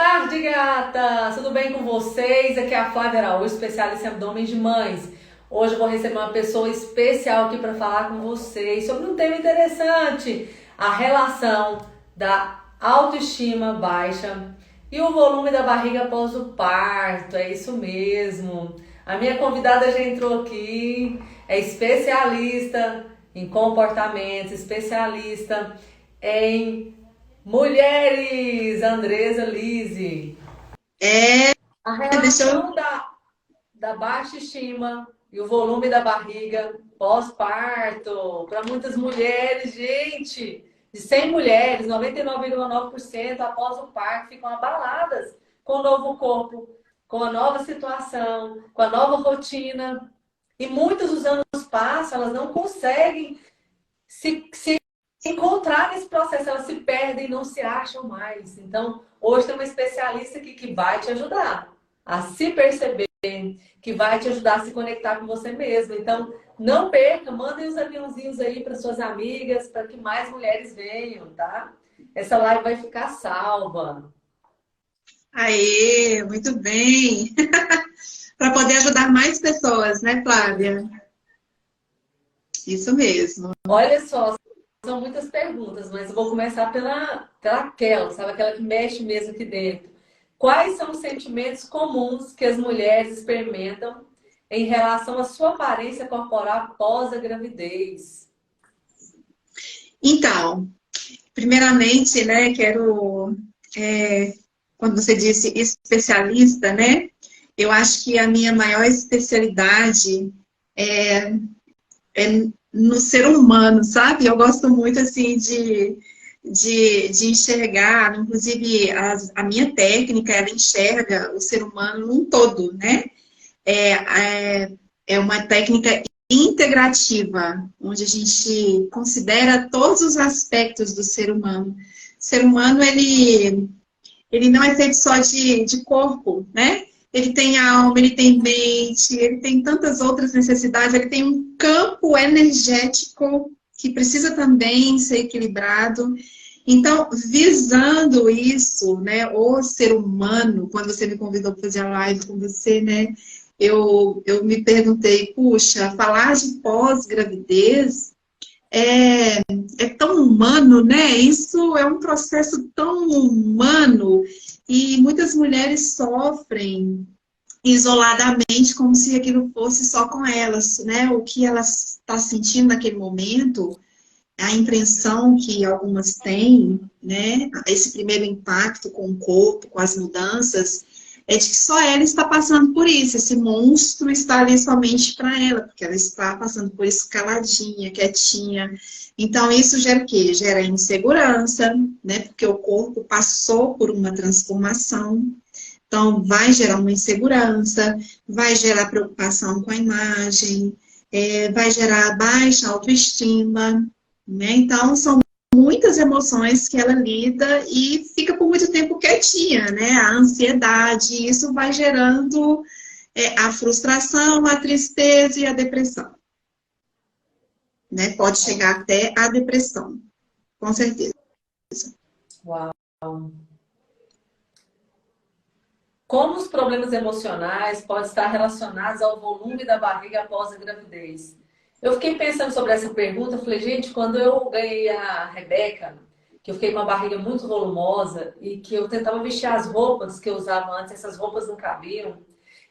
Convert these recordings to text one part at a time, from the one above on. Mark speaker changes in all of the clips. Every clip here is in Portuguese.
Speaker 1: tarde, gatas! Tudo bem com vocês? Aqui é a Flávia Araújo, especialista em abdômen de mães. Hoje eu vou receber uma pessoa especial aqui para falar com vocês sobre um tema interessante: a relação da autoestima baixa e o volume da barriga após o parto. É isso mesmo. A minha convidada já entrou aqui, é especialista em comportamento, especialista em mulheres, Andresa Lise.
Speaker 2: É,
Speaker 1: A
Speaker 2: deixa eu.
Speaker 1: relação da baixa estima e o volume da barriga pós-parto. Para muitas mulheres, gente, de 100 mulheres, 99,9% após o parto ficam abaladas com o novo corpo, com a nova situação, com a nova rotina. E muitos os anos passam, elas não conseguem se encontrar nesse processo, elas se perdem, não se acham mais. Então, hoje tem uma especialista aqui que vai te ajudar a se perceber, que vai te ajudar a se conectar com você mesmo. Então, não perca, mandem os aviãozinhos aí para suas amigas, para que mais mulheres venham, tá? Essa live vai ficar salva.
Speaker 2: Aê, muito bem. Para poder ajudar mais pessoas, né, Flávia? Isso mesmo.
Speaker 1: Olha só, são muitas perguntas, mas eu vou começar pela aquela, sabe? Aquela que mexe mesmo aqui dentro. Quais são os sentimentos comuns que as mulheres experimentam em relação à sua aparência corporal após a gravidez?
Speaker 2: Então, primeiramente, né, quero, quando você disse especialista, né, eu acho que a minha maior especialidade é no ser humano, sabe? Eu gosto muito, assim, de enxergar, inclusive a minha técnica, ela enxerga o ser humano num todo, né? É uma técnica integrativa, onde a gente considera todos os aspectos do ser humano. O ser humano, ele não é feito só de corpo, né? Ele tem alma, ele tem mente, ele tem tantas outras necessidades, ele tem um campo energético que precisa também ser equilibrado. Então, visando isso, né, o ser humano, quando você me convidou para fazer a live com você, né, eu me perguntei, puxa, falar de pós-gravidez é tão humano, né? Isso é um processo tão humano e muitas mulheres sofrem isoladamente, como se aquilo fosse só com elas, né? O que elas estão sentindo naquele momento, a impressão que algumas têm, né? Esse primeiro impacto com o corpo, com as mudanças, é de que só ela está passando por isso, esse monstro está ali somente para ela, porque ela está passando por isso caladinha, quietinha. Então, isso gera o quê? Gera insegurança, né? Porque o corpo passou por uma transformação. Então, vai gerar uma insegurança, vai gerar preocupação com a imagem, vai gerar baixa autoestima, né? Então, são muitas emoções que ela lida e fica por muito tempo quietinha, né? A ansiedade, isso vai gerando a frustração, a tristeza e a depressão, né? Pode chegar até a depressão, com certeza.
Speaker 1: Uau! Como os problemas emocionais podem estar relacionados ao volume da barriga após a gravidez? Eu fiquei pensando sobre essa pergunta, eu falei, gente, quando eu ganhei a Rebeca, que eu fiquei com a barriga muito volumosa e que eu tentava vestir as roupas que eu usava antes, essas roupas não cabiam,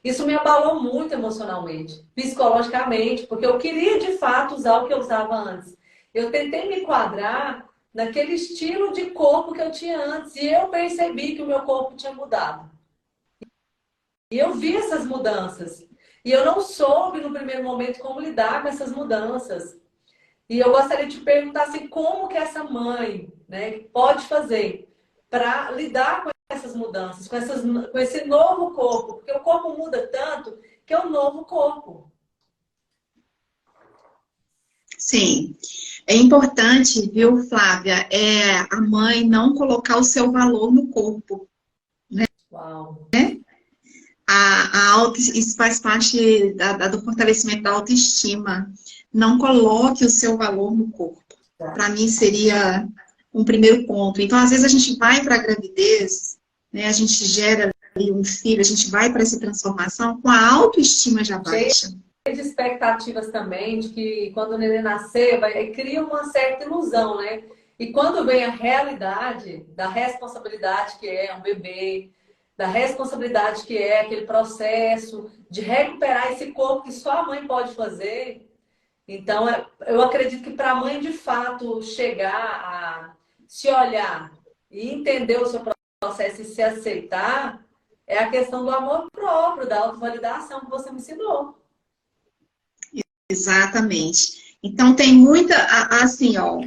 Speaker 1: isso me abalou muito emocionalmente, psicologicamente, porque eu queria de fato usar o que eu usava antes. Eu tentei me enquadrar naquele estilo de corpo que eu tinha antes e eu percebi que o meu corpo tinha mudado. E eu vi essas mudanças. E eu não soube no primeiro momento como lidar com essas mudanças. E eu gostaria de te perguntar assim, como que essa mãe, né, pode fazer para lidar com essas mudanças, com esse novo corpo? Porque o corpo muda tanto que é um novo corpo.
Speaker 2: Sim, é importante, viu, Flávia, a mãe não colocar o seu valor no corpo.
Speaker 1: Uau.
Speaker 2: Isso faz parte do fortalecimento da autoestima. Não coloque o seu valor no corpo. Para mim seria um primeiro ponto. Então, às vezes a gente vai para a gravidez né? A gente gera ali um filho, a gente vai para essa transformação com a autoestima já baixa.
Speaker 1: De expectativas também, de que quando o neném nascer, cria uma certa ilusão, né? E quando vem a realidade da responsabilidade que é um bebê, da responsabilidade que é aquele processo de recuperar esse corpo que só a mãe pode fazer. Então, eu acredito que para a mãe, de fato, chegar a se olhar e entender o seu processo e se aceitar, é a questão do amor próprio, da autovalidação que você me ensinou.
Speaker 2: Exatamente. Então, tem muita, assim, ó,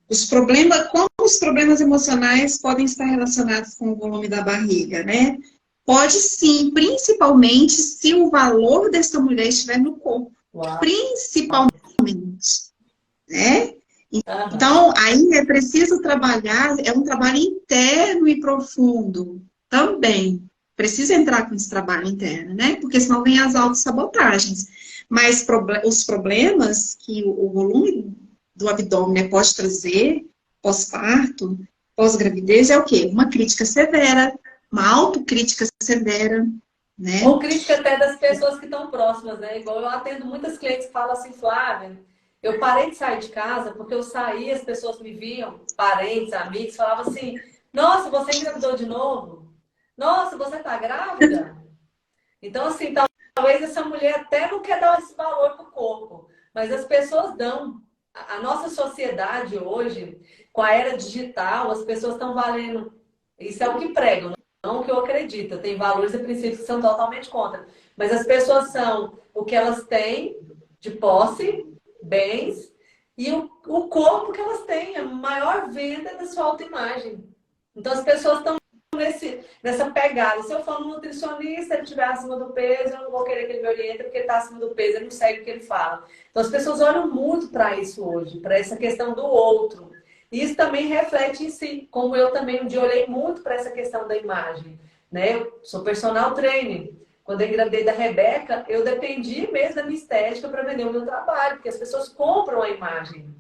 Speaker 2: os problemas, como os problemas emocionais podem estar relacionados com o volume da barriga, né? Pode sim, principalmente se o valor dessa mulher estiver no corpo. Uau. Principalmente, né? Então, aí é preciso trabalhar, é um trabalho interno e profundo também. Precisa entrar com esse trabalho interno, né? Porque senão vem as autossabotagens. Mas os problemas que o volume do abdômen pode trazer, pós-parto, pós-gravidez, é o quê? Uma crítica severa, uma autocrítica severa, né?
Speaker 1: Ou crítica até das pessoas que estão próximas, né? Igual eu atendo muitas clientes que falam assim, Flávia, eu parei de sair de casa porque eu saí, as pessoas me viam, parentes, amigos, falavam assim, nossa, você engravidou de novo? Nossa, você tá grávida? Então, assim, talvez essa mulher até não quer dar esse valor pro corpo, mas as pessoas dão. A nossa sociedade hoje, com a era digital, as pessoas estão valendo. Isso é o que pregam, não o que eu acredito. Tem valores e princípios que são totalmente contra. Mas as pessoas são o que elas têm de posse, bens, e o corpo que elas têm, a maior venda da sua autoimagem. Então as pessoas estão nessa pegada. Se eu for um nutricionista, ele estiver acima do peso, eu não vou querer que ele me oriente porque ele está acima do peso, ele não segue o que ele fala. Então as pessoas olham muito para isso hoje, para essa questão do outro. E isso também reflete em si, como eu também um dia olhei muito para essa questão da imagem. Né? Eu sou personal trainer. Quando eu engravidei da Rebeca, eu dependi mesmo da minha estética para vender o meu trabalho, porque as pessoas compram a imagem.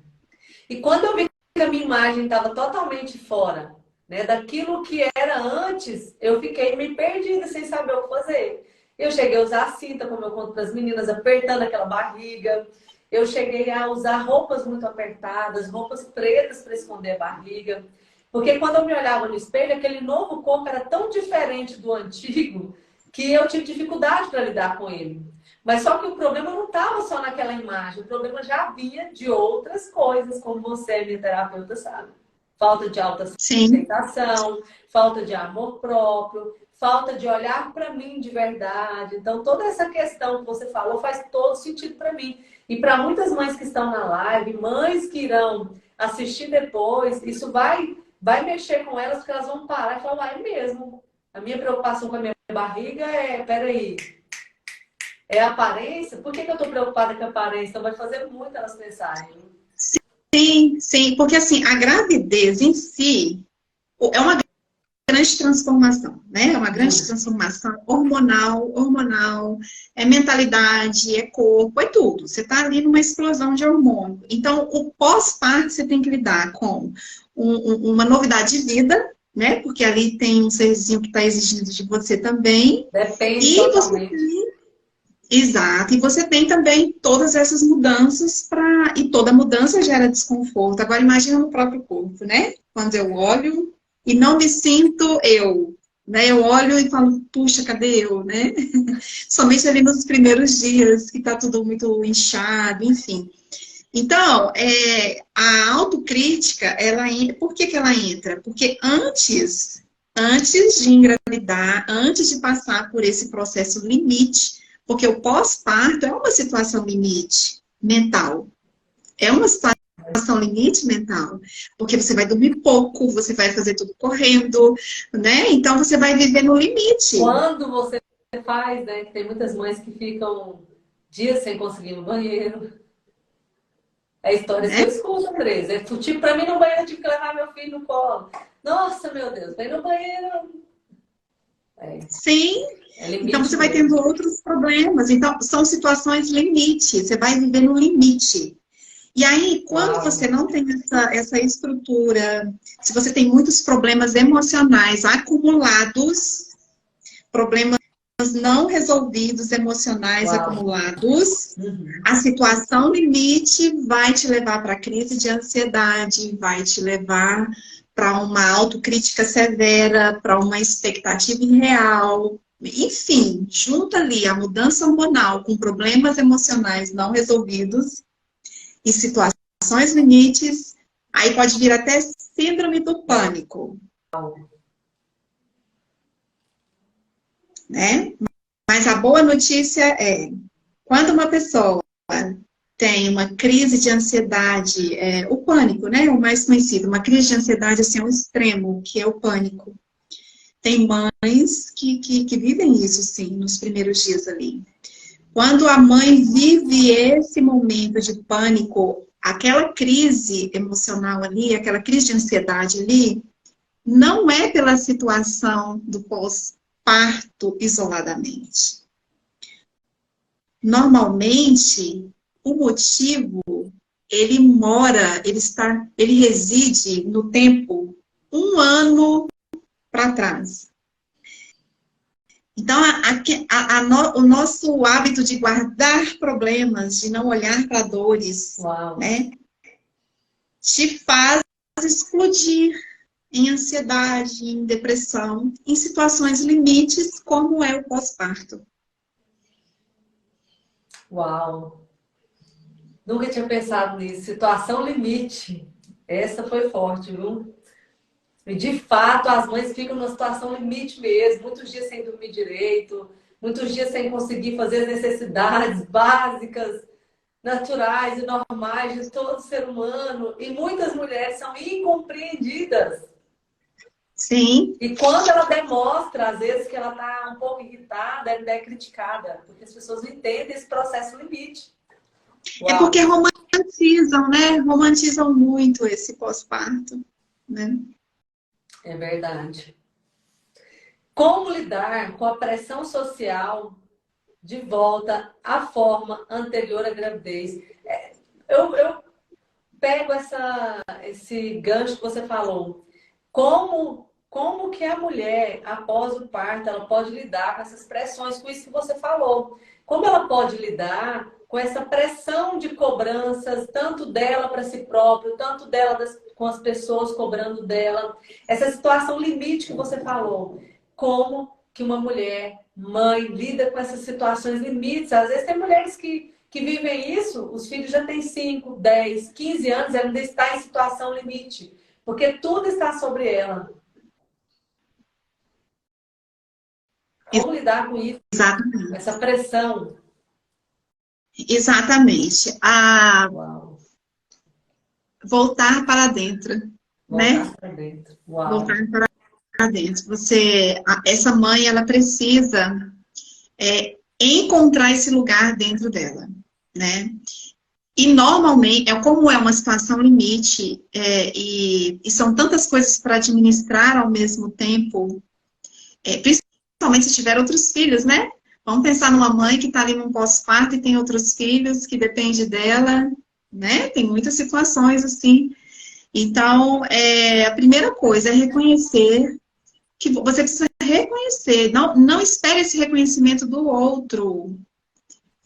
Speaker 1: E quando eu vi que a minha imagem estava totalmente fora, né, daquilo que era antes, eu fiquei meio perdida, sem saber o que fazer. Eu cheguei a usar cinta, como eu conto para as meninas, apertando aquela barriga. Eu cheguei a usar roupas muito apertadas, roupas pretas para esconder a barriga. Porque quando eu me olhava no espelho, aquele novo corpo era tão diferente do antigo que eu tive dificuldade para lidar com ele. Mas só que o problema não estava só naquela imagem, o problema já vinha de outras coisas, como você, minha terapeuta, sabe. Falta de autoaceitação, falta de amor próprio, falta de olhar para mim de verdade. Então, toda essa questão que você falou faz todo sentido para mim. E para muitas mães que estão na live, mães que irão assistir depois, isso vai mexer com elas, porque elas vão parar e falar, é mesmo. A minha preocupação com a minha barriga é, peraí, é a aparência? Por que eu estou preocupada com a aparência? Então vai fazer muito elas pensarem.
Speaker 2: Sim, sim, porque assim, a gravidez em si é uma grande transformação, né? É uma grande transformação hormonal, é mentalidade, é corpo, é tudo. Você está ali numa explosão de hormônio. Então, o pós-parto você tem que lidar com uma novidade de vida, né? Porque ali tem um serzinho que está exigindo de você também.
Speaker 1: Depende totalmente.
Speaker 2: Exato, e você tem também todas essas mudanças e toda mudança gera desconforto. Agora imagina no próprio corpo, né? Quando eu olho e não me sinto eu, né? Eu olho e falo, puxa, cadê eu, né? Somente ali nos primeiros dias, que tá tudo muito inchado, enfim. Então, a autocrítica, por que ela entra? Porque antes de engravidar, antes de passar por esse processo limite, porque o pós-parto é uma situação limite mental. É uma situação limite mental. Porque você vai dormir pouco, você vai fazer tudo correndo, né? Então, você vai viver no limite.
Speaker 1: Quando você faz, né? Tem muitas mães que ficam dias sem conseguir ir no banheiro. É história que eu escuto, Andresa. Tipo, pra mim no banheiro eu tive que levar meu filho no colo. Nossa, meu Deus, vai no banheiro.
Speaker 2: Sim. Então, você vai tendo outros problemas. Então, são situações limite. Você vai viver no limite. E aí, quando
Speaker 1: Uau.
Speaker 2: você não tem essa estrutura, se você tem muitos problemas emocionais acumulados, problemas não resolvidos emocionais
Speaker 1: Uau.
Speaker 2: acumulados,
Speaker 1: Uhum.
Speaker 2: a situação limite vai te levar para crise de ansiedade, vai te levar para uma autocrítica severa, para uma expectativa irreal. Enfim, junta ali a mudança hormonal com problemas emocionais não resolvidos e situações limites, aí pode vir até síndrome do pânico, né? Mas a boa notícia é, quando uma pessoa tem uma crise de ansiedade, o pânico, né? O mais conhecido, uma crise de ansiedade assim, ao extremo, que é o pânico. Tem mães que vivem isso, sim, nos primeiros dias ali. Quando a mãe vive esse momento de pânico, aquela crise emocional ali, aquela crise de ansiedade ali, não é pela situação do pós-parto isoladamente. Normalmente, o motivo, ele reside no tempo 1 ano para trás. Então, o nosso hábito de guardar problemas, de não olhar para dores,
Speaker 1: Uau.
Speaker 2: né, te faz explodir em ansiedade, em depressão, em situações limites, como é o pós-parto.
Speaker 1: Uau. Nunca tinha pensado nisso. Situação limite. Essa foi forte, viu? E de fato, as mães ficam numa situação limite mesmo. Muitos dias sem dormir direito, muitos dias sem conseguir fazer as necessidades básicas, naturais e normais de todo ser humano. E muitas mulheres são incompreendidas.
Speaker 2: Sim.
Speaker 1: E quando ela demonstra, às vezes, que ela está um pouco irritada, ela é criticada, porque as pessoas não entendem esse processo limite.
Speaker 2: É
Speaker 1: Uau,
Speaker 2: porque romantizam, né? Romantizam muito esse pós-parto, né?
Speaker 1: é verdade. Como lidar com a pressão social de volta à forma anterior à gravidez? Eu pego esse gancho que você falou. Como que a mulher, após o parto, ela pode lidar com essas pressões, com isso que você falou? Como ela pode lidar com essa pressão de cobranças, tanto dela para si própria, tanto dela com as pessoas cobrando dela, essa situação limite que você falou? Como que uma mulher, mãe, lida com essas situações limites? Às vezes tem mulheres que vivem isso, os filhos já têm 5, 10, 15 anos, ela ainda está em situação limite, porque tudo está sobre ela. Como lidar com isso, com
Speaker 2: Exatamente.
Speaker 1: essa pressão?
Speaker 2: Exatamente.
Speaker 1: Uau.
Speaker 2: Voltar para dentro, né?
Speaker 1: Voltar para dentro. Uau.
Speaker 2: Voltar para dentro. Essa mãe, ela precisa encontrar esse lugar dentro dela, né? E normalmente, como é uma situação limite, e são tantas coisas para administrar ao mesmo tempo, principalmente se tiver outros filhos, né? Vamos pensar numa mãe que está ali num pós-parto e tem outros filhos que depende dela, né? Tem muitas situações assim. Então, a primeira coisa é reconhecer que você precisa reconhecer. Não espere esse reconhecimento do outro,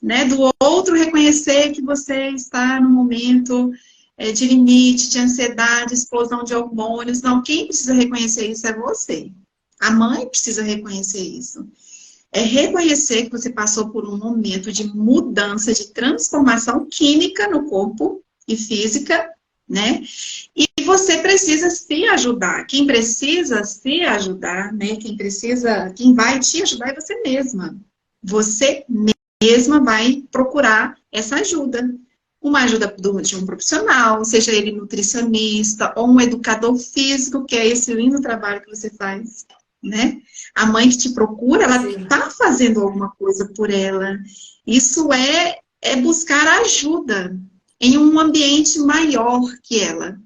Speaker 2: né? Do outro reconhecer que você está num momento de limite, de ansiedade, explosão de hormônios. Não, quem precisa reconhecer isso é você. A mãe precisa reconhecer isso. É reconhecer que você passou por um momento de mudança, de transformação química no corpo e física, né? E você precisa se ajudar. Quem precisa se ajudar, né? Quem vai te ajudar é você mesma. Você mesma vai procurar essa ajuda. Uma ajuda de um profissional, seja ele nutricionista ou um educador físico, que é esse lindo trabalho que você faz, né? A mãe que te procura, ela está fazendo alguma coisa por ela. Isso é buscar ajuda em um ambiente maior que ela.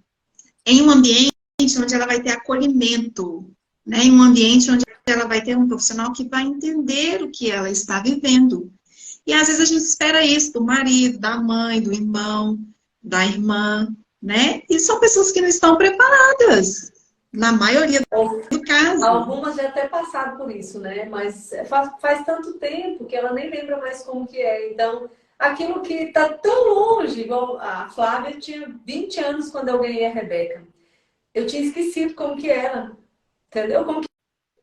Speaker 2: Em um ambiente onde ela vai ter acolhimento, né? Em um ambiente onde ela vai ter um profissional que vai entender o que ela está vivendo. E às vezes a gente espera isso do marido, da mãe, do irmão, da irmã, né? E são pessoas que não estão preparadas, na maioria do caso.
Speaker 1: Algumas já até passaram por isso, né? Mas faz tanto tempo que ela nem lembra mais como que é. Então, aquilo que está tão longe, igual a Flávia tinha 20 anos quando eu ganhei a Rebeca. Eu tinha esquecido como que era, entendeu? Como que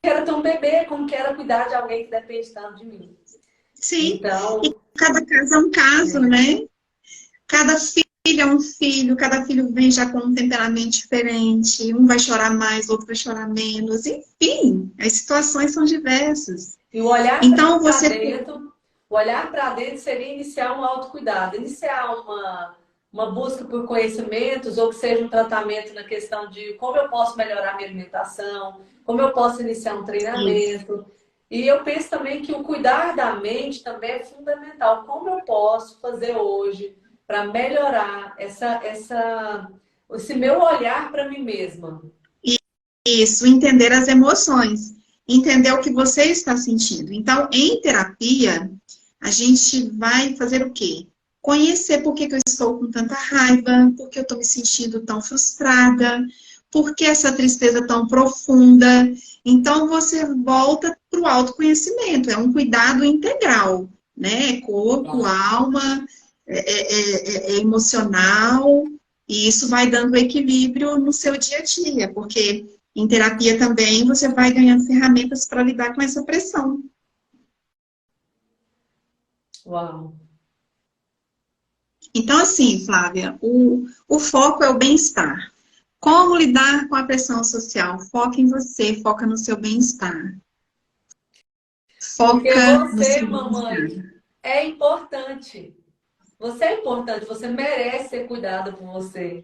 Speaker 1: era ter um bebê, como que era cuidar de alguém que depende tanto de mim.
Speaker 2: Sim, e
Speaker 1: Então,
Speaker 2: cada caso é um caso, né? Cada filho é um filho, cada filho vem já com um temperamento diferente, um vai chorar mais, outro vai chorar menos, enfim, as situações são diversas.
Speaker 1: e o olhar
Speaker 2: Então,
Speaker 1: para
Speaker 2: você...
Speaker 1: dentro, o olhar para dentro seria iniciar um autocuidado, iniciar uma busca por conhecimentos, ou que seja um tratamento na questão de como eu posso melhorar minha alimentação, como eu posso iniciar um
Speaker 2: Isso.
Speaker 1: treinamento. E eu penso também que o cuidar da mente também é fundamental. Como eu posso fazer hoje para melhorar esse meu olhar para mim mesma?
Speaker 2: Isso, entender as emoções, entender o que você está sentindo. Então, em terapia, a gente vai fazer o quê? Conhecer por que que eu estou com tanta raiva, por que eu estou me sentindo tão frustrada, por que essa tristeza tão profunda. Então, você volta para o autoconhecimento, é um cuidado integral, né? Corpo, alma, emocional, e isso vai dando equilíbrio no seu dia a dia, porque em terapia também você vai ganhando ferramentas para lidar com essa pressão.
Speaker 1: Uau!
Speaker 2: Então, assim, Flávia, o foco é o bem-estar. Como lidar com a pressão social? Foca em você, foca no seu bem-estar.
Speaker 1: Porque
Speaker 2: Foca no
Speaker 1: você,
Speaker 2: seu bem-estar.
Speaker 1: mamãe, é importante. Você é importante, você merece ser cuidada por você.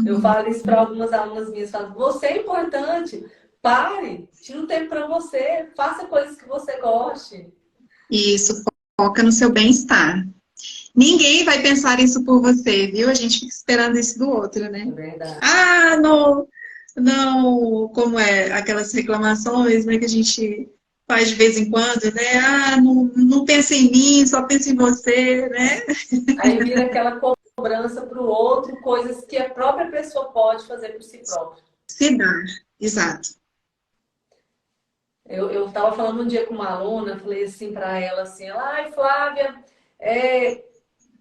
Speaker 1: Eu
Speaker 2: Uhum.
Speaker 1: falo isso para algumas alunas minhas, falo, você é importante. Pare, tire um tempo para você, faça coisas que você goste.
Speaker 2: Isso, foca no seu bem-estar. Ninguém vai pensar isso por você, viu? A gente fica esperando isso do outro,
Speaker 1: É
Speaker 2: né?
Speaker 1: verdade.
Speaker 2: Ah, não, não, como é, aquelas reclamações, né, que a gente faz de vez em quando, né? Ah, não pensa em mim, só pensa em você, né?
Speaker 1: Aí vira aquela cobrança para o outro, coisas que a própria pessoa pode fazer por si própria.
Speaker 2: Se dar, exato.
Speaker 1: Eu estava falando um dia com uma aluna, falei assim para ela assim, ai Flávia, é,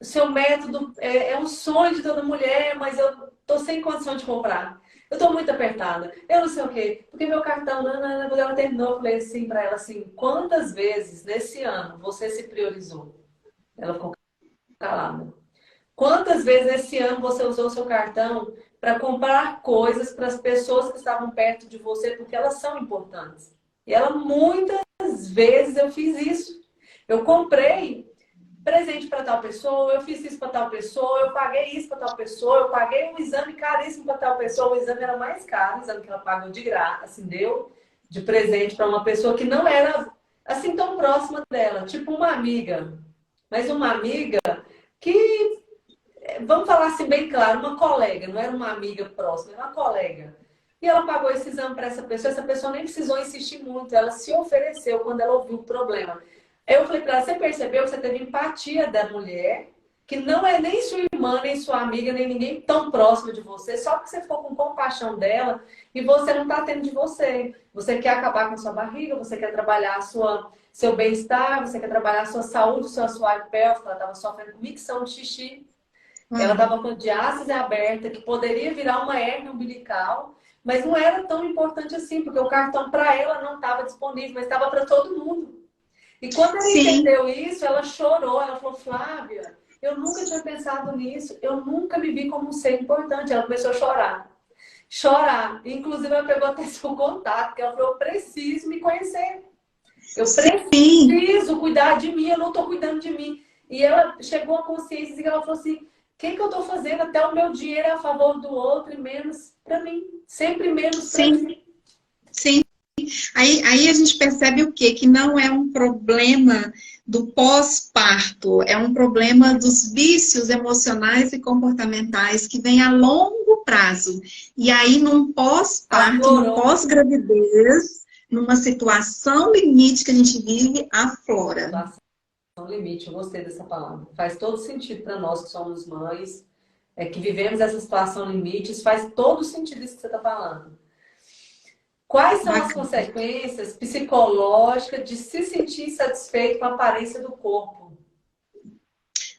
Speaker 1: seu método é um sonho de toda mulher, mas eu tô sem condição de comprar. Eu tô muito apertada. Eu não sei o quê. Porque meu cartão, quando ela terminou, eu falei assim para ela assim, quantas vezes nesse ano você se priorizou? Ela ficou calada. Quantas vezes nesse ano você usou o seu cartão para comprar coisas para as pessoas que estavam perto de você, porque elas são importantes? E ela, muitas vezes eu fiz isso. Eu comprei presente para tal pessoa, eu fiz isso para tal pessoa, eu paguei isso para tal pessoa, eu paguei um exame caríssimo para tal pessoa, o exame era mais caro, o exame que ela pagou de graça, assim, deu de presente para uma pessoa que não era assim tão próxima dela, tipo uma amiga, mas uma amiga que, vamos falar assim bem claro, uma colega, não era uma amiga próxima, era uma colega. E ela pagou esse exame para essa pessoa nem precisou insistir muito, ela se ofereceu quando ela ouviu o problema. Eu falei para ela, você percebeu que você teve empatia da mulher, que não é nem sua irmã, nem sua amiga, nem ninguém tão próximo de você, só porque você ficou com compaixão dela e você não está tendo de você. Você quer acabar com sua barriga, você quer trabalhar seu bem-estar, você quer trabalhar a sua saúde, o seu assoalho pélvico, ela estava sofrendo com micção de xixi. Ela
Speaker 2: Uau.
Speaker 1: estava com diástase aberta, que poderia virar uma hérnia umbilical, mas não era tão importante assim, porque o cartão para ela não estava disponível, mas estava para todo mundo. E quando ela
Speaker 2: Sim,
Speaker 1: entendeu isso, ela chorou. Ela falou, Flávia, eu nunca tinha pensado nisso. Eu nunca me vi como um ser importante. Ela começou a chorar. Chorar. Inclusive, ela pegou até seu contato, porque ela falou, eu preciso me conhecer. Eu
Speaker 2: sim,
Speaker 1: preciso cuidar de mim, eu não estou cuidando de mim. E ela chegou à consciência e ela falou assim, o que, que eu estou fazendo? Até o meu dinheiro é a favor do outro e menos para mim. Sempre menos para
Speaker 2: sim,
Speaker 1: mim.
Speaker 2: sim. Aí a gente percebe o quê? Que não é um problema do pós-parto, é um problema dos vícios emocionais e comportamentais que vem a longo prazo. E aí, num pós-parto, no
Speaker 1: Aflorou.
Speaker 2: pós-gravidez, numa situação limite que a gente vive, aflora.
Speaker 1: Situação limite, eu gostei dessa palavra. Faz todo sentido para nós que somos mães. que vivemos essa situação limite, isso faz todo sentido isso que você está falando. Quais são as consequências psicológicas de se sentir satisfeito com a aparência do corpo?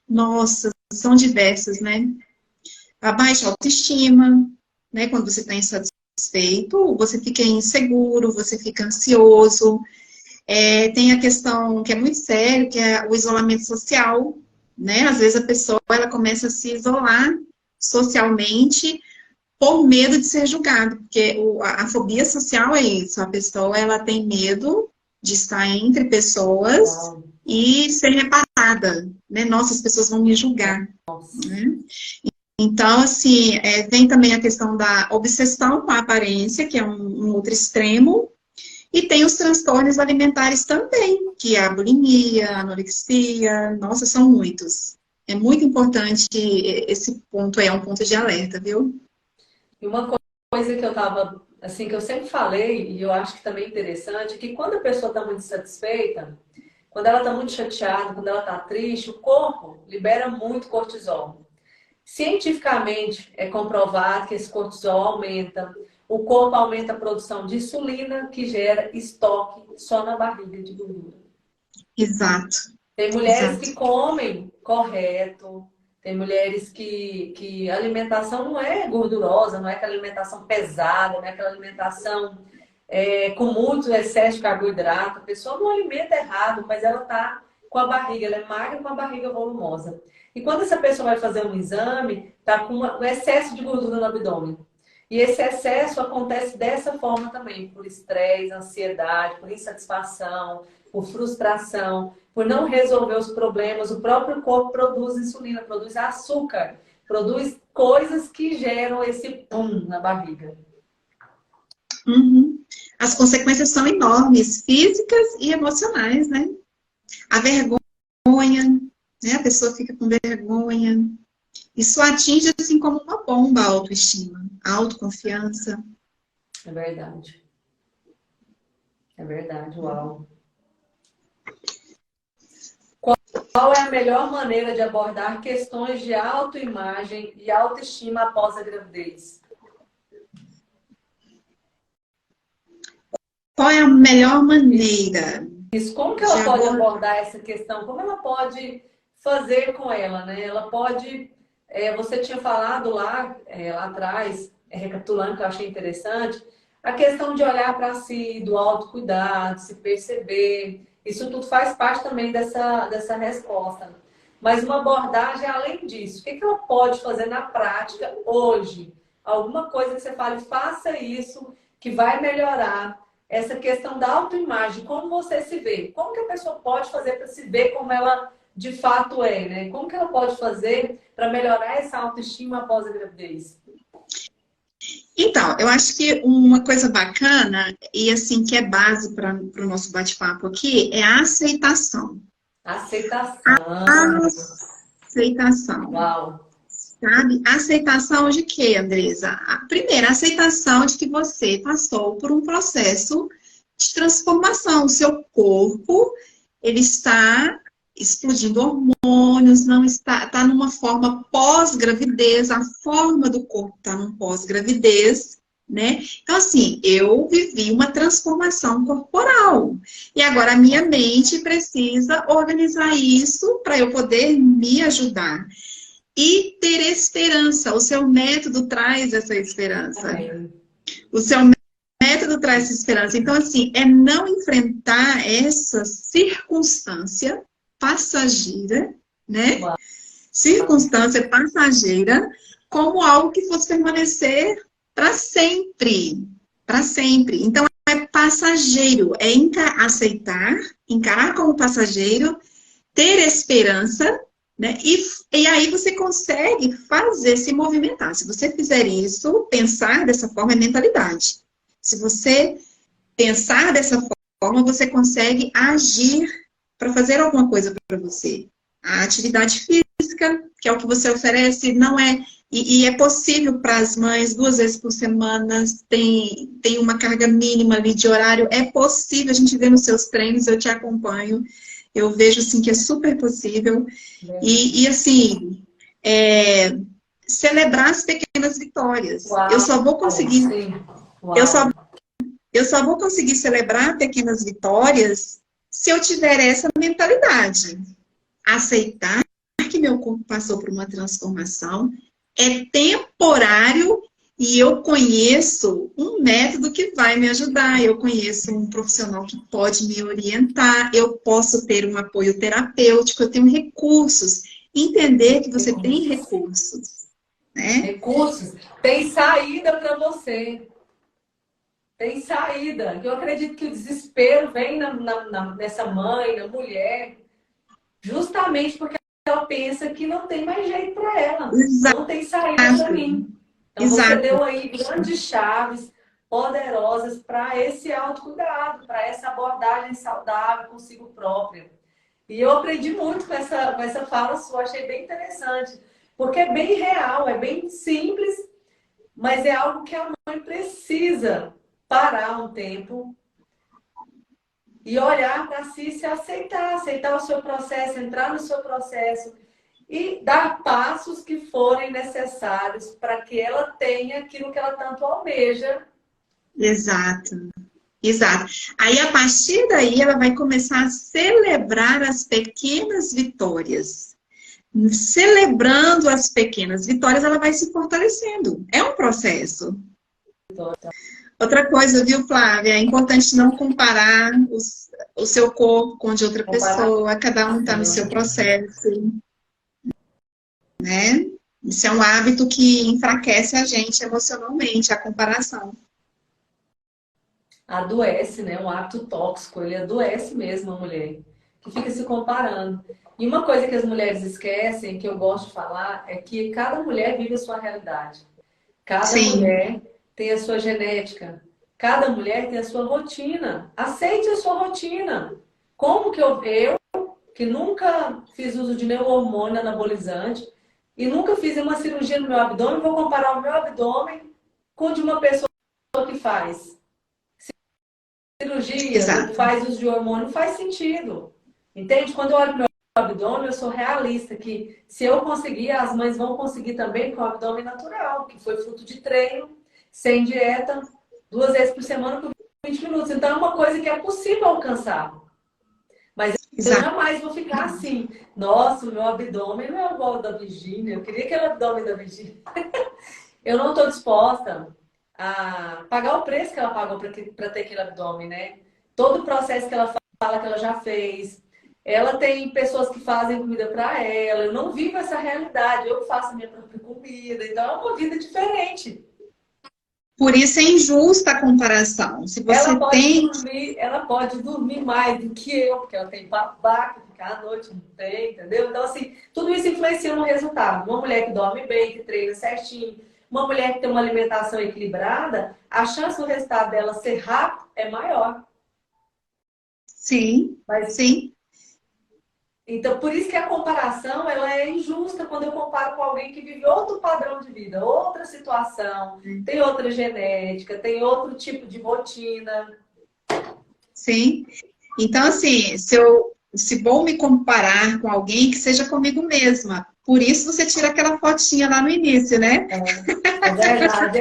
Speaker 2: Nossa, são diversas, né? A baixa autoestima, né? Quando você está insatisfeito, você fica inseguro, você fica ansioso. Tem a questão que é muito séria, que é o isolamento social, né? Às vezes a pessoa ela começa a se isolar socialmente por medo de ser julgado, porque a fobia social é isso, a pessoa ela tem medo de estar entre pessoas e ser reparada, né? Nossa, as pessoas vão me julgar, né? Então, assim, tem também a questão da obsessão com a aparência, que é um outro extremo, e tem os transtornos alimentares também, que é a bulimia, a anorexia, nossa, são muitos. É muito importante, esse ponto é um ponto de alerta, viu?
Speaker 1: E uma coisa que eu tava, assim, que eu sempre falei, e eu acho que também é interessante, é que quando a pessoa está muito insatisfeita, quando ela está muito chateada, quando ela está triste, o corpo libera muito cortisol. Cientificamente é comprovado que esse cortisol aumenta, o corpo aumenta a produção de insulina, que gera estoque só na barriga de gordura.
Speaker 2: Exato.
Speaker 1: Tem mulheres que comem correto, tem mulheres que a alimentação não é gordurosa, não é aquela alimentação pesada, não é aquela alimentação com muito excesso de carboidrato. A pessoa não alimenta errado, mas ela está com a barriga, ela é magra com a barriga volumosa. E quando essa pessoa vai fazer um exame, está com um excesso de gordura no abdômen. E esse excesso acontece dessa forma também, por estresse, ansiedade, por insatisfação, por frustração, por não resolver os problemas. O próprio corpo produz insulina, produz açúcar, produz coisas que geram esse pum na barriga.
Speaker 2: Uhum. As consequências são enormes, físicas e emocionais, né? A vergonha, né? A pessoa fica com vergonha. Isso atinge assim como uma bomba a autoestima, a autoconfiança.
Speaker 1: É verdade. É verdade, uau. Qual é a melhor maneira de abordar questões de autoimagem e autoestima após a gravidez?
Speaker 2: Qual é a melhor maneira?
Speaker 1: Isso, como que ela pode abordar essa questão? Como ela pode fazer com ela, né? Ela pode... você tinha falado lá atrás, recapitulando, que eu achei interessante, a questão de olhar para si, do autocuidado, se perceber. Isso tudo faz parte também dessa resposta. Mas uma abordagem além disso. O que ela pode fazer na prática hoje? Alguma coisa que você fale, faça isso, que vai melhorar essa questão da autoimagem. Como você se vê? Como que a pessoa pode fazer para se ver como ela de fato é, né? Como que ela pode fazer para melhorar essa autoestima após a gravidez?
Speaker 2: Então, eu acho que uma coisa bacana, e assim, que é base para o nosso bate-papo aqui, é a aceitação.
Speaker 1: Aceitação.
Speaker 2: Aceitação.
Speaker 1: Uau.
Speaker 2: Sabe? Aceitação de quê, Andresa? Primeiro, a aceitação de que você passou por um processo de transformação. O seu corpo, ele está explodindo hormônios, não está numa forma pós-gravidez, a forma do corpo está num pós-gravidez, né? Então, assim, eu vivi uma transformação corporal. E agora a minha mente precisa organizar isso para eu poder me ajudar. E ter esperança. O seu método traz essa esperança. O seu método traz essa esperança. Então, assim, é não enfrentar essa circunstância passageira, né? Uau. Circunstância passageira como algo que fosse permanecer para sempre. Para sempre. Então, é passageiro. É aceitar, encarar como passageiro, ter esperança, né? E aí você consegue fazer, se movimentar. Se você fizer isso, pensar dessa forma é mentalidade. Se você pensar dessa forma, você consegue agir para fazer alguma coisa para você. A atividade física, que é o que você oferece, não é... E é possível para as mães, 2 vezes por semana, tem uma carga mínima ali de horário. É possível, a gente vê nos seus treinos, eu te acompanho. Eu vejo, assim, que é super possível. E assim, celebrar as pequenas vitórias.
Speaker 1: Uau,
Speaker 2: Eu só vou conseguir,
Speaker 1: sim.
Speaker 2: eu só,
Speaker 1: Uau.
Speaker 2: eu só vou conseguir celebrar pequenas vitórias se eu tiver essa mentalidade. Aceitar que meu corpo passou por uma transformação, é temporário e eu conheço um método que vai me ajudar, eu conheço um profissional que pode me orientar, eu posso ter um apoio terapêutico, eu tenho recursos. Entender que você tem
Speaker 1: Recursos.
Speaker 2: recursos, né?
Speaker 1: Recursos. Tem saída para você. Tem saída. Eu acredito que o desespero vem nessa mãe, na mulher, justamente porque ela pensa que não tem mais jeito para ela.
Speaker 2: Exato,
Speaker 1: Não tem saída para mim. Então você
Speaker 2: exato.
Speaker 1: deu aí grandes chaves poderosas para esse autocuidado, para essa abordagem saudável consigo própria. E eu aprendi muito com essa fala sua, achei bem interessante. Porque é bem real, é bem simples, mas é algo que a mãe precisa parar um tempo e olhar para si e se aceitar, aceitar o seu processo, entrar no seu processo e dar passos que forem necessários para que ela tenha aquilo que ela tanto almeja.
Speaker 2: Exato. Exato. Aí, a partir daí, ela vai começar a celebrar as pequenas vitórias. Celebrando as pequenas vitórias, ela vai se fortalecendo. É um processo. Outra coisa, viu, Flávia? É importante não comparar o seu corpo com o de outra
Speaker 1: Comparar.
Speaker 2: pessoa. Cada um está no seu processo, né? Isso é um hábito que enfraquece a gente emocionalmente, a comparação.
Speaker 1: Adoece, né? Um hábito tóxico, ele adoece mesmo a mulher, que fica se comparando. E uma coisa que as mulheres esquecem, que eu gosto de falar, é que cada mulher vive a sua realidade. Cada
Speaker 2: Sim,
Speaker 1: mulher tem a sua genética. Cada mulher tem a sua rotina. Aceite a sua rotina. Como que eu que nunca fiz uso de nenhum hormônio anabolizante e nunca fiz uma cirurgia no meu abdômen, vou comparar o meu abdômen com o de uma pessoa que faz cirurgia, não
Speaker 2: exato.
Speaker 1: faz uso de hormônio, não faz sentido. Entende? Quando eu olho meu abdômen, eu sou realista, que se eu conseguir, as mães vão conseguir também com o abdômen natural, que foi fruto de treino, sem dieta, 2 vezes por semana por 20 minutos. Então é uma coisa que é possível alcançar. Mas eu
Speaker 2: Exato.
Speaker 1: jamais vou ficar assim. Nossa, o meu abdômen não é igual ao da Virgínia. Eu queria aquele abdômen da Virgínia. Eu não estou disposta a pagar o preço que ela pagou para ter aquele abdômen, né? Todo o processo que ela fala que ela já fez. Ela tem pessoas que fazem comida para ela. Eu não vivo essa realidade. Eu faço a minha própria comida. Então é uma vida diferente.
Speaker 2: Por isso é injusta a comparação. Se você tem.
Speaker 1: Ela pode dormir mais do que eu, porque ela tem babá, que ficar à noite não tem, entendeu? Então, assim, tudo isso influencia no resultado. Uma mulher que dorme bem, que treina certinho, uma mulher que tem uma alimentação equilibrada, a chance do resultado dela ser rápido é maior.
Speaker 2: Sim,
Speaker 1: Mas,
Speaker 2: sim.
Speaker 1: então, por isso que a comparação ela é injusta quando eu comparo com alguém que vive outro padrão de vida, outra situação, tem outra genética, tem outro tipo de rotina.
Speaker 2: Sim. Então, assim, se vou me comparar com alguém, que seja comigo mesma. Por isso você tira aquela fotinha lá no início, né?
Speaker 1: É verdade.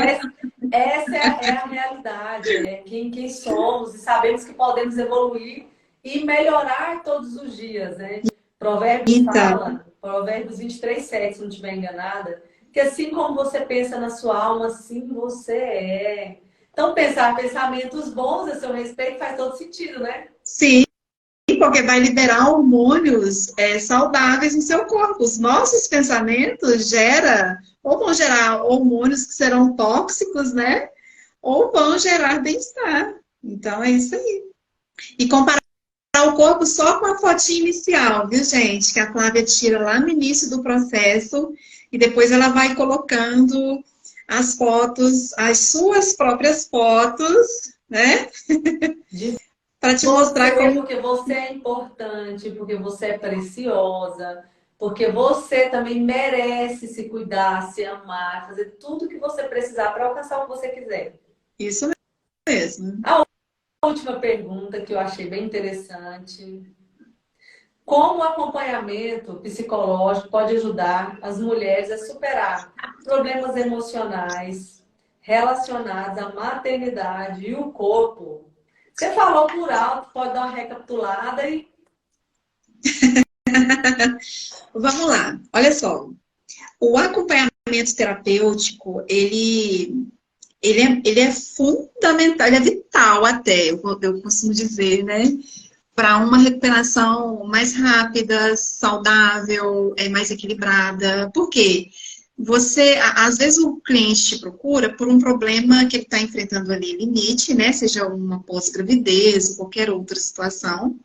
Speaker 1: Essa é a realidade, né? Quem somos e sabemos que podemos evoluir e melhorar todos os dias, né? Provérbios
Speaker 2: Então,
Speaker 1: fala, Provérbios 23:7, se não estiver enganada, que assim como você pensa na sua alma, assim você é. Então, pensar pensamentos bons a seu respeito faz todo sentido, né?
Speaker 2: sim, porque vai liberar hormônios saudáveis no seu corpo. Os nossos pensamentos ou vão gerar hormônios que serão tóxicos, né? Ou vão gerar bem-estar. Então, é isso aí. E comparar o corpo só com a fotinha inicial, viu, gente? Que a Flávia tira lá no início do processo e depois ela vai colocando as fotos, as suas próprias fotos, né?
Speaker 1: De
Speaker 2: Para te mostrar
Speaker 1: você,
Speaker 2: como.
Speaker 1: porque você é importante, porque você é preciosa, porque você também merece se cuidar, se amar, fazer tudo o que você precisar para alcançar o que você quiser.
Speaker 2: Isso mesmo.
Speaker 1: A última pergunta que eu achei bem interessante. como o acompanhamento psicológico pode ajudar as mulheres a superar problemas emocionais relacionados à maternidade e o corpo. Você falou por alto, pode dar uma recapitulada e...
Speaker 2: Vamos lá, olha só. O acompanhamento terapêutico, ele é fundamental, ele é vital até, eu costumo dizer, né? Para uma recuperação mais rápida, saudável, mais equilibrada. Por quê? Às vezes o cliente te procura por um problema que ele está enfrentando ali, limite, né? Seja uma pós-gravidez ou qualquer outra situação,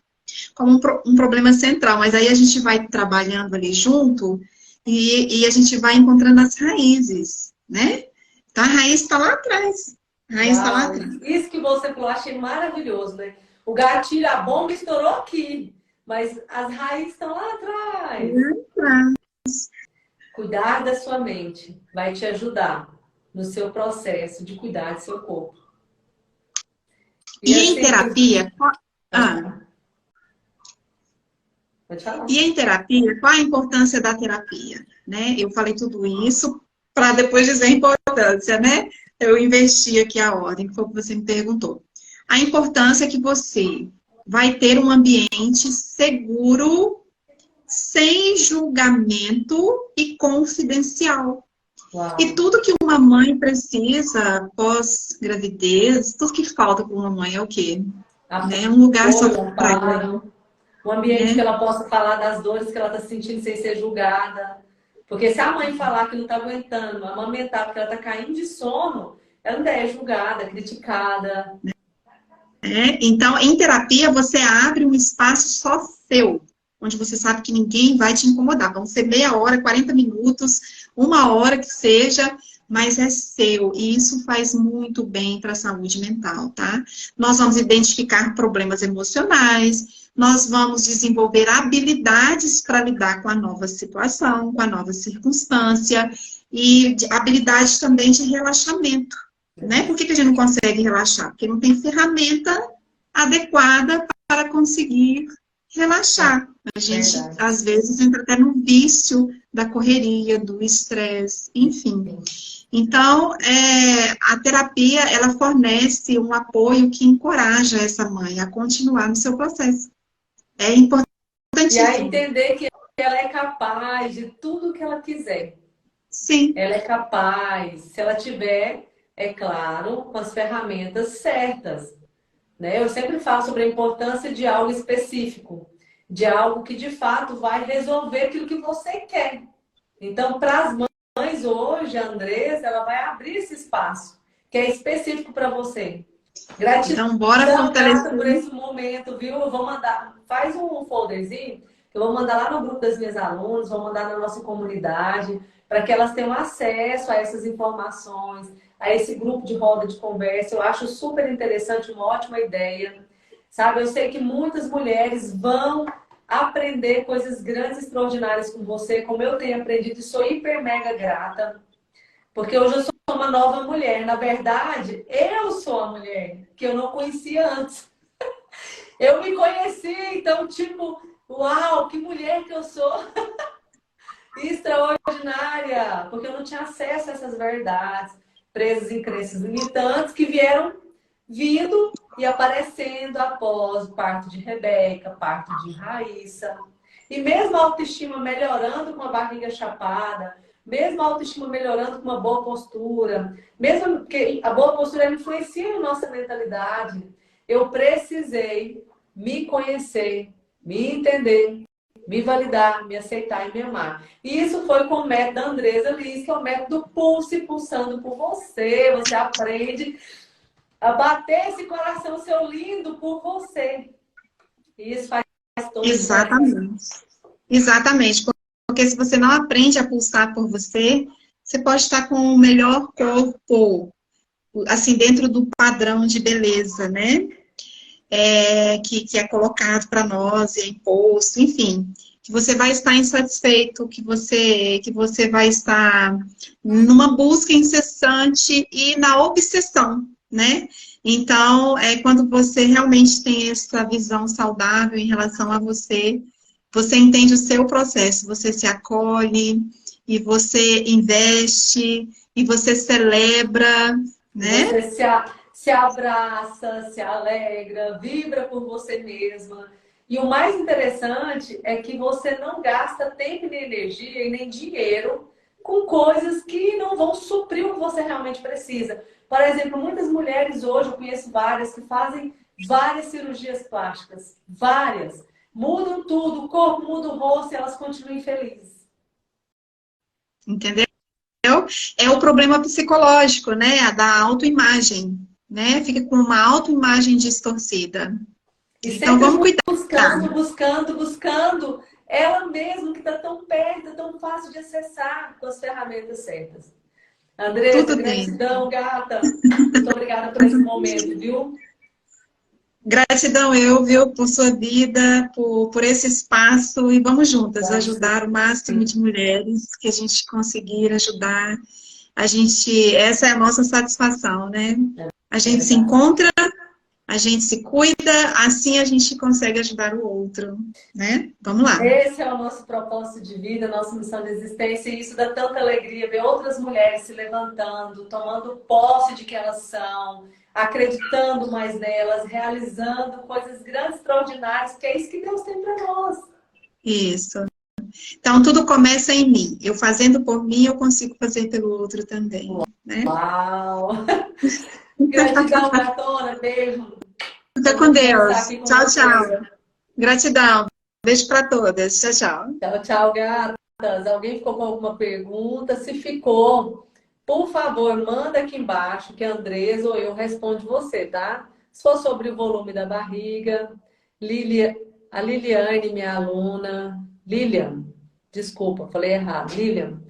Speaker 2: como um problema central. Mas aí a gente vai trabalhando ali junto e a gente vai encontrando as raízes, né? Então a raiz está lá atrás. A raiz está lá atrás.
Speaker 1: Isso que você falou, achei maravilhoso, né? O gatilho, a bomba estourou aqui, mas as raízes estão lá atrás. Cuidar da sua mente vai te ajudar no seu processo de cuidar do seu corpo.
Speaker 2: E em terapia...
Speaker 1: Pode falar.
Speaker 2: E em terapia, qual a importância da terapia? Né? Eu falei tudo isso para depois dizer a importância, né? Eu investi aqui a ordem, que foi o que você me perguntou. A importância é que você vai ter um ambiente seguro, sem julgamento e confidencial.
Speaker 1: Uau.
Speaker 2: E tudo que uma mãe precisa pós-gravidez, tudo que falta para uma mãe é o quê? Né? Um lugar só para ela.
Speaker 1: Um ambiente que ela possa falar das dores que ela está sentindo sem ser julgada. Porque se a mãe falar que não está aguentando, amamentar porque ela está caindo de sono, ela ainda é julgada, criticada.
Speaker 2: Então, em terapia, você abre um espaço só seu, onde você sabe que ninguém vai te incomodar. Vão ser meia hora, 40 minutos, uma hora que seja, mas é seu. E isso faz muito bem para a saúde mental, tá? Nós vamos identificar problemas emocionais, nós vamos desenvolver habilidades para lidar com a nova situação, com a nova circunstância, e habilidades também de relaxamento. Né? Por que a gente não consegue relaxar? Porque não tem ferramenta adequada para conseguir relaxar. A gente, às vezes, entra até no vício da correria, do estresse, enfim. Então, a terapia, ela fornece um apoio que encoraja essa mãe a continuar no seu processo. É importantíssimo.
Speaker 1: E a entender que ela é capaz de tudo que ela quiser.
Speaker 2: Sim.
Speaker 1: Ela é capaz, se ela tiver... É claro, com as ferramentas certas. Né? Eu sempre falo sobre a importância de algo específico, de algo que de fato vai resolver aquilo que você quer. Então, para as mães hoje, a Andressa, ela vai abrir esse espaço, que é específico para você. Gratidão,
Speaker 2: então, bora
Speaker 1: fortalecer por esse momento, viu? Eu vou mandar, faz um folderzinho, que eu vou mandar lá no grupo das minhas alunas, vou mandar na nossa comunidade, para que elas tenham acesso a essas informações, a esse grupo de roda de conversa. Eu acho super interessante, uma ótima ideia. Sabe, eu sei que muitas mulheres vão aprender coisas grandes e extraordinárias com você, como eu tenho aprendido, e sou hiper mega grata. Porque hoje eu sou uma nova mulher. Na verdade, eu sou a mulher que eu não conhecia antes. Eu me conheci, então, tipo, uau, que mulher que eu sou! Extraordinária! Porque eu não tinha acesso a essas verdades, presas em crenças limitantes que vieram vindo e aparecendo após o parto de Rebeca, parto de Raíssa. E mesmo a autoestima melhorando com a barriga chapada, mesmo a autoestima melhorando com uma boa postura, mesmo que a boa postura influencia a nossa mentalidade, eu precisei me conhecer, me entender, me validar, me aceitar e me amar. E isso foi com o método da Andressa Liz, que é o método Pulse, pulsando por você. Você aprende a bater esse coração seu lindo por você. E isso faz todo
Speaker 2: Exatamente. Exatamente. Porque se você não aprende a pulsar por você, você pode estar com o melhor corpo, assim, dentro do padrão de beleza, né? Que é colocado para nós, é imposto, enfim, que você vai estar insatisfeito, que você vai estar numa busca incessante e na obsessão, né? Então, quando você realmente tem essa visão saudável em relação a você, você entende o seu processo, você se acolhe, e você investe, e você celebra, né?
Speaker 1: Você se abraça, se alegra, vibra por você mesma. E o mais interessante é que você não gasta tempo, nem energia e nem dinheiro com coisas que não vão suprir o que você realmente precisa. Por exemplo, muitas mulheres hoje, eu conheço várias, que fazem várias cirurgias plásticas. Várias. Mudam tudo, o corpo muda o rosto e elas continuam infelizes.
Speaker 2: Entendeu? É o problema psicológico, né? A da autoimagem, né? Fica com uma autoimagem distorcida.
Speaker 1: E
Speaker 2: Então,
Speaker 1: sempre
Speaker 2: vamos cuidar.
Speaker 1: buscando ela mesma que está tão perto, tão fácil de acessar com as ferramentas certas. Andressa,
Speaker 2: Tudo bem.
Speaker 1: gratidão, gata. Muito obrigada por esse momento, viu?
Speaker 2: Gratidão eu, viu, por sua vida, por esse espaço, e vamos juntas
Speaker 1: Vai ser.
Speaker 2: ajudar o máximo de mulheres que a gente conseguir ajudar. A gente, essa é a nossa satisfação, né? A
Speaker 1: É
Speaker 2: gente se
Speaker 1: verdade.
Speaker 2: encontra, a gente se cuida, assim a gente consegue ajudar o outro, né? Vamos lá.
Speaker 1: Esse é o nosso propósito de vida, nossa missão de existência, e isso dá tanta alegria ver outras mulheres se levantando, tomando posse de que elas são, acreditando mais nelas, realizando coisas grandes, extraordinárias, porque é isso que Deus tem para nós.
Speaker 2: Isso. Então, tudo começa em mim. Eu fazendo por mim, eu consigo fazer pelo outro também, né?
Speaker 1: Uau! Gratidão, gatona. Beijo.
Speaker 2: Fica
Speaker 1: Foi
Speaker 2: com
Speaker 1: muito bom estar
Speaker 2: Deus.
Speaker 1: aqui com
Speaker 2: Tchau,
Speaker 1: você.
Speaker 2: tchau. Gratidão. Beijo para todas. Tchau, tchau.
Speaker 1: Tchau, tchau, gatas. Alguém ficou com alguma pergunta? Se ficou, por favor, manda aqui embaixo que a Andresa ou eu responde você, tá? Se for sobre o volume da barriga, Lilia, a Liliane, minha aluna. Lilian, desculpa, falei errado. Lilian,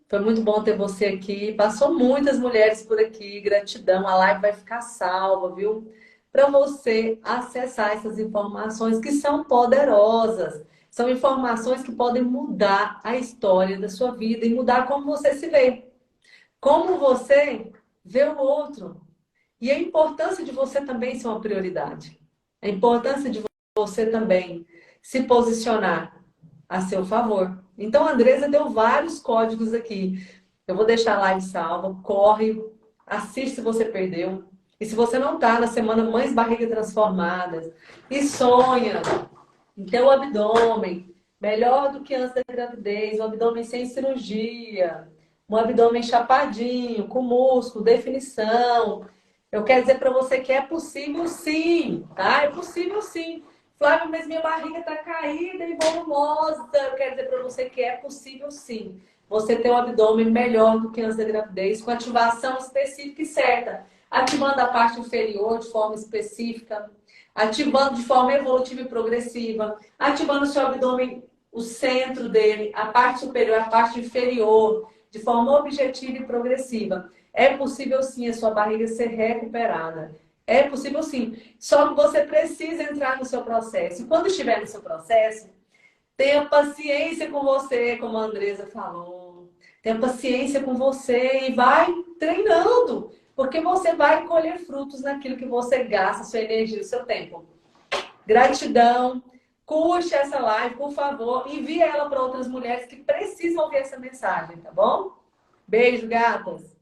Speaker 1: foi muito bom ter você aqui. Passou muitas mulheres por aqui. Gratidão. A live vai ficar salva, viu? Para você acessar essas informações que são poderosas. São informações que podem mudar a história da sua vida e mudar como você se vê. Como você vê o outro. E a importância de você também ser uma prioridade. A importância de você também se posicionar a seu favor. Então, a Andresa deu vários códigos aqui. Eu vou deixar a live salva. Corre, assiste se você perdeu. E se você não está na semana Mães Barriga Transformadas e sonha em ter o abdômen melhor do que antes da gravidez, um abdômen sem cirurgia, um abdômen chapadinho, com músculo, definição. Eu quero dizer para você que é possível sim, tá? É possível sim. Flávio, mas minha barriga está caída e volumosa. Eu quero dizer para você que é possível sim. Você ter um abdômen melhor do que antes da gravidez, com ativação específica e certa. Ativando a parte inferior de forma específica, ativando de forma evolutiva e progressiva, ativando o seu abdômen, o centro dele, a parte superior, a parte inferior, de forma objetiva e progressiva. É possível sim a sua barriga ser recuperada. É possível sim. Só que você precisa entrar no seu processo. E quando estiver no seu processo, tenha paciência com você, como a Andresa falou. Tenha paciência com você e vai treinando. Porque você vai colher frutos naquilo que você gasta, sua energia, o seu tempo. Gratidão. Curte essa live, por favor. Envie ela para outras mulheres que precisam ouvir essa mensagem, tá bom? Beijo, gatas.